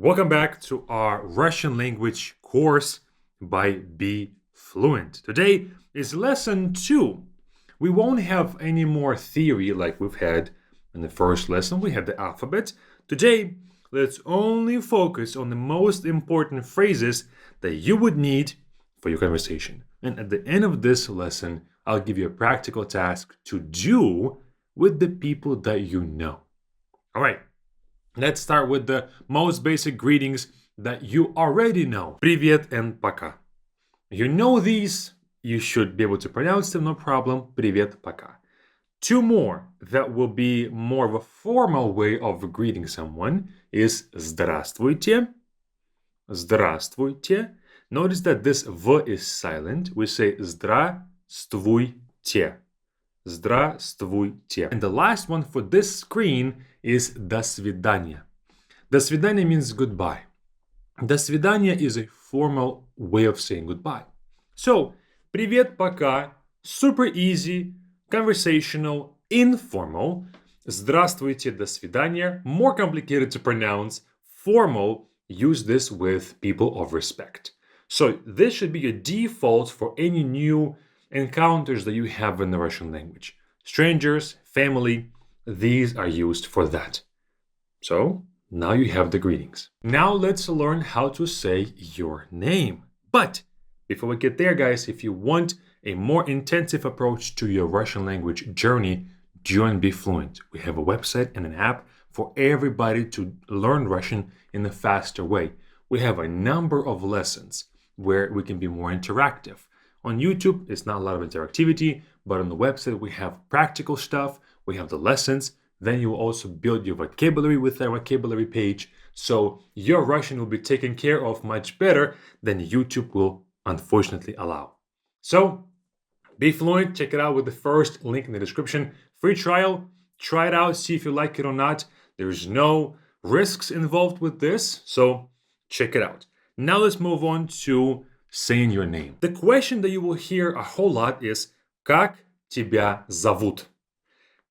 Welcome back to our Russian language course by Be Fluent. Today is lesson 2. We won't have any more theory like we've had in the first lesson. We had the alphabet. Today, let's only focus on the most important phrases that you would need for your conversation. And at the end of this lesson, I'll give you a practical task to do with the people that you know. All right. Let's start with the most basic greetings that you already know. Привет and пока. You know these, you should be able to pronounce them, no problem. Привет, пока. Two more that will be more of a formal way of greeting someone is здравствуйте. Здравствуйте. Notice that this V is silent. We say здравствуйте. Здравствуйте. And the last one for this screen is до свидания. До свидания means goodbye. До свидания is a formal way of saying goodbye. So, привет, пока, super easy, conversational, informal. Здравствуйте, до свидания, more complicated to pronounce, formal, use this with people of respect. So, this should be a default for any new encounters that you have in the Russian language. Strangers, family, these are used for that. So, now you have the greetings. Now let's learn how to say your name. But before we get there, guys, if you want a more intensive approach to your Russian language journey, join Be Fluent. We have a website and an app for everybody to learn Russian in a faster way. We have a number of lessons where we can be more interactive. On YouTube, it's not a lot of interactivity, but on the website, we have practical stuff, we have the lessons, then you will also build your vocabulary with our vocabulary page, so your Russian will be taken care of much better than YouTube will unfortunately allow. So, Be Fluent, check it out with the first link in the description. Free trial, try it out, see if you like it or not. There's no risks involved with this, so check it out. Now let's move on to saying your name. The question that you will hear a whole lot is «Как тебя зовут?»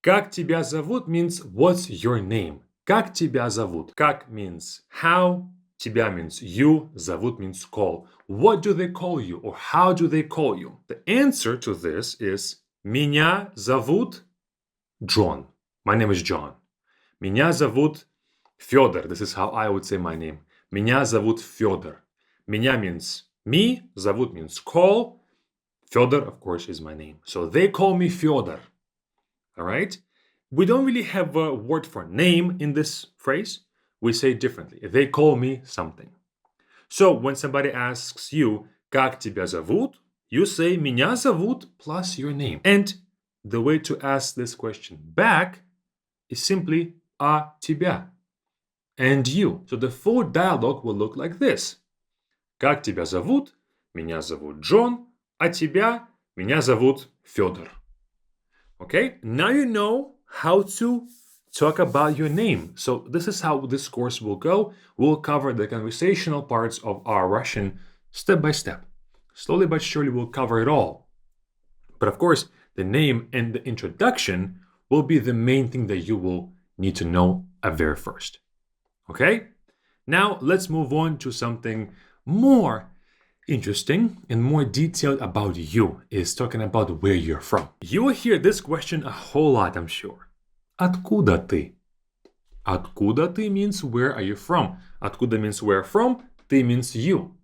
«Как тебя зовут» means what's your name? «Как тебя зовут?» «Как» means how, тебя means you, зовут means call. What do they call you or how do they call you? The answer to this is Меня зовут John. My name is John. Меня зовут Федор. This is how I would say my name. Меня зовут Федор. Меня means me, зовут means call. Fyodor, of course, is my name. So they call me Fyodor. All right? We don't really have a word for name in this phrase. We say it differently. They call me something. So when somebody asks you, как тебя зовут? You say, меня зовут plus your name. And the way to ask this question back is simply, а тебя? And you. So the full dialogue will look like this. Как тебя зовут? Меня зовут Джон. А тебя? Меня зовут Федор. Okay, now you know how to talk about your name. So this is how this course will go. We'll cover the conversational parts of our Russian step by step. Slowly but surely we'll cover it all. But of course, the name and the introduction will be the main thing that you will need to know at very first. Okay? Now let's move on to something more interesting and more detailed about you, is talking about where you're from. You will hear this question a whole lot, I'm sure. Откуда ты? Откуда ты means where are you from? Откуда means where from? Ты means you.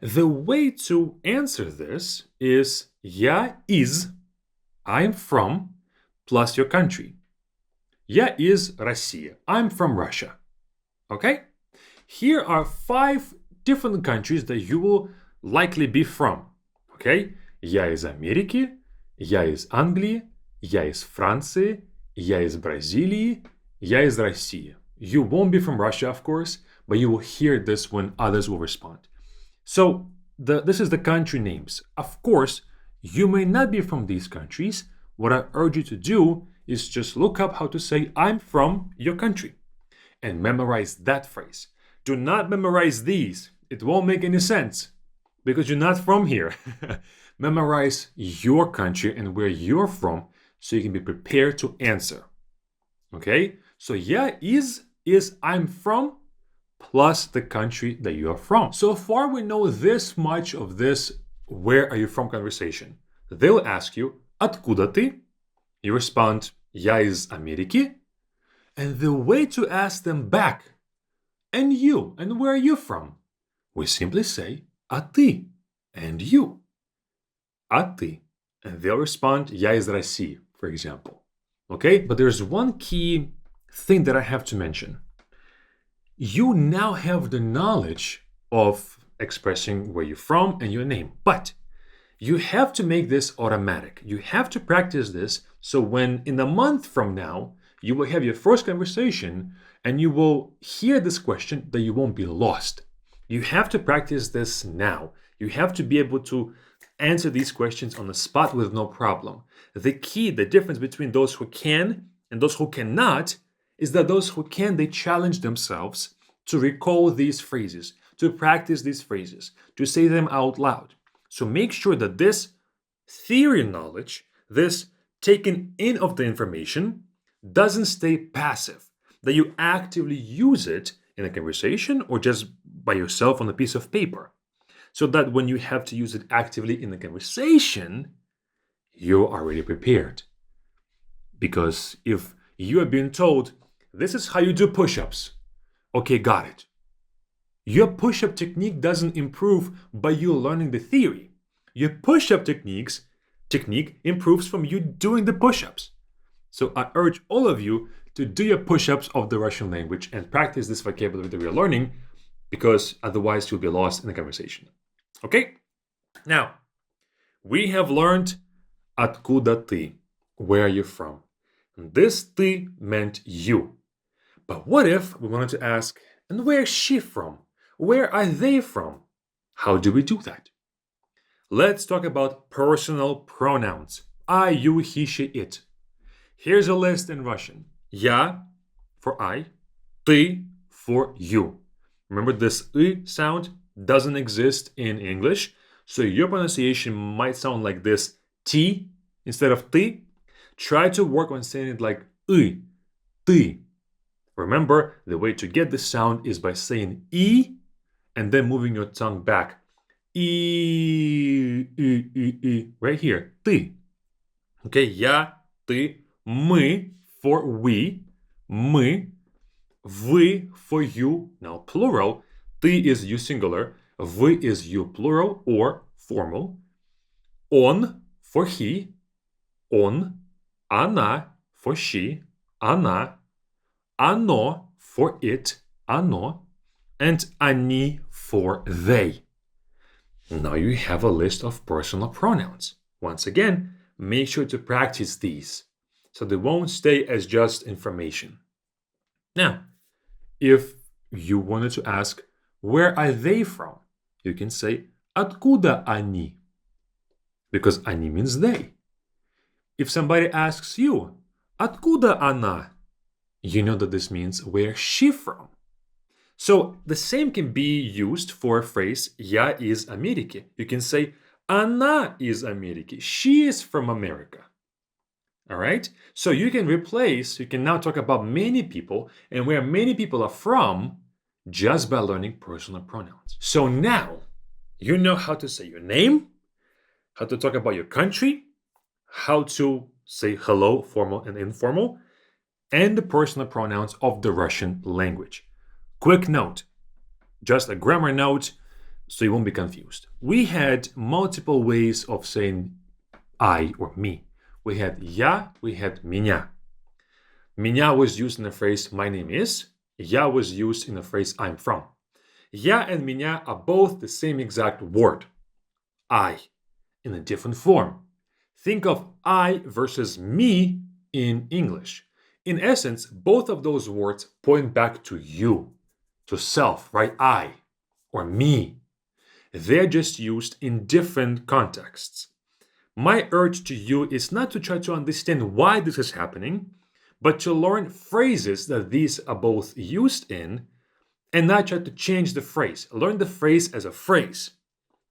The way to answer this is я из, I'm from, plus your country. Я из Россия, I'm from Russia. Okay? Here are 5 different countries that you will likely be from. Okay? Я из Америки, я из Англии, я из Франции, я из Бразилии, я из России. You won't be from Russia, of course, but you will hear this when others will respond. So, this is the country names. Of course, you may not be from these countries. What I urge you to do is just look up how to say I'm from your country and memorize that phrase. Do not memorize these. It won't make any sense because you're not from here. Memorize your country and where you're from so you can be prepared to answer. Okay? So я из I'm from plus the country that you are from. So far, we know this much of this where are you from conversation. They'll ask you, откуда ты? You respond, я из Америки. And the way to ask them back, and you, and where are you from? We simply say, а ты, and you. А ты. And they'll respond, я из России, for example. Okay? But there's one key thing that I have to mention. You now have the knowledge of expressing where you're from and your name, but you have to make this automatic. You have to practice this so when in a month from now, you will have your first conversation and you will hear this question that you won't be lost. You have to practice this now. You have to be able to answer these questions on the spot with no problem. The key, the difference between those who can and those who cannot is that those who can, they challenge themselves to recall these phrases, to practice these phrases, to say them out loud. So make sure that this theory knowledge, this taking in of the information, doesn't stay passive, that you actively use it in a conversation or just by yourself on a piece of paper, so that when you have to use it actively in the conversation, you're already prepared. Because if you are being told, this is how you do push-ups, okay, got it. Your push-up technique doesn't improve by you learning the theory. Your push-up technique improves from you doing the push-ups. So I urge all of you to do your push-ups of the Russian language and practice this vocabulary that we are learning, because otherwise you'll be lost in the conversation. Okay? Now, we have learned откуда ты, where are you from? This ты meant you. But what if we wanted to ask, and where is she from? Where are they from? How do we do that? Let's talk about personal pronouns. I, you, he, she, it. Here's a list in Russian. Я for I, ты for you. Remember, this I sound doesn't exist in English, so your pronunciation might sound like this T instead of ты. Try to work on saying it like I, ты. Remember, the way to get this sound is by saying I and then moving your tongue back. I, right here, ты. Okay, я, ты, мы for we, мы, вы for you, now plural, ты is you singular, вы is you plural or formal, он for he, он, она for she, она, оно for it, оно, and они for they. Now you have a list of personal pronouns. Once again, make sure to practice these so they won't stay as just information. Now, if you wanted to ask, where are they from? You can say, откуда они? Because они means they. If somebody asks you, откуда она? You know that this means where she from. So the same can be used for a phrase, я из Америки. You can say, она из Америки. She is from America. All right? So you can now talk about many people and where many people are from just by learning personal pronouns. So now you know how to say your name, how to talk about your country, how to say hello, formal and informal, and the personal pronouns of the Russian language. Quick note, just a grammar note so you won't be confused. We had multiple ways of saying I or me. We had я, we had меня. Меня was used in the phrase my name is. Я was used in the phrase I'm from. Я and меня are both the same exact word. I, in a different form. Think of I versus me in English. In essence, both of those words point back to you, to self, right? I or me. They're just used in different contexts. My urge to you is not to try to understand why this is happening, but to learn phrases that these are both used in and not try to change the phrase. Learn the phrase as a phrase.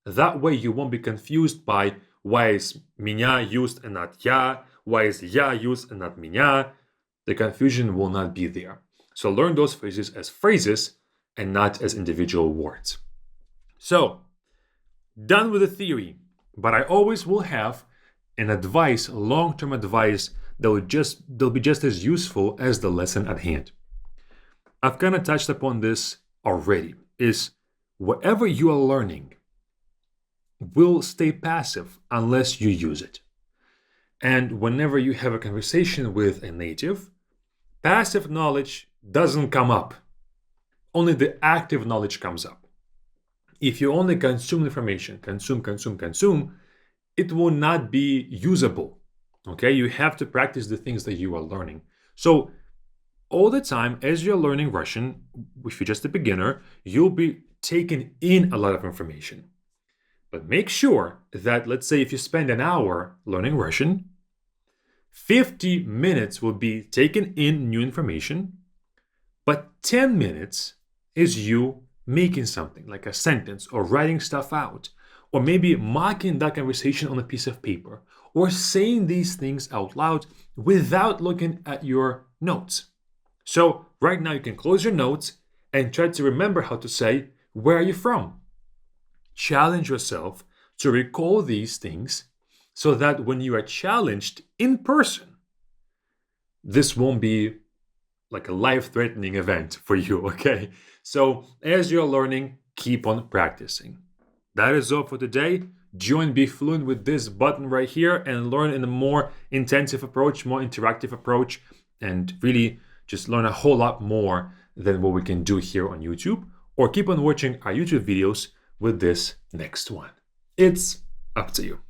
That way you won't be confused by why is меня used and not я, why is я used and not меня. The confusion will not be there. So learn those phrases as phrases and not as individual words. So, done with the theory, but I always will have an advice, long-term advice that'll be just as useful as the lesson at hand. I've kind of touched upon this already, is whatever you are learning will stay passive unless you use it. And whenever you have a conversation with a native, passive knowledge doesn't come up. Only the active knowledge comes up. If you only consume information, consume, it will not be usable. Okay, you have to practice the things that you are learning. So all the time, as you're learning Russian, if you're just a beginner, you'll be taking in a lot of information. But make sure that, let's say, if you spend an hour learning Russian, 50 minutes will be taken in new information, but 10 minutes is you making something like a sentence or writing stuff out, or maybe marking that conversation on a piece of paper, or saying these things out loud without looking at your notes. So right now you can close your notes and try to remember how to say, where are you from? Challenge yourself to recall these things so that when you are challenged in person, this won't be like a life-threatening event for you, okay? So as you're learning, keep on practicing. That is all for today. Join Be Fluent with this button right here and learn in a more intensive approach, more interactive approach, and really just learn a whole lot more than what we can do here on YouTube, or keep on watching our YouTube videos with this next one. It's up to you.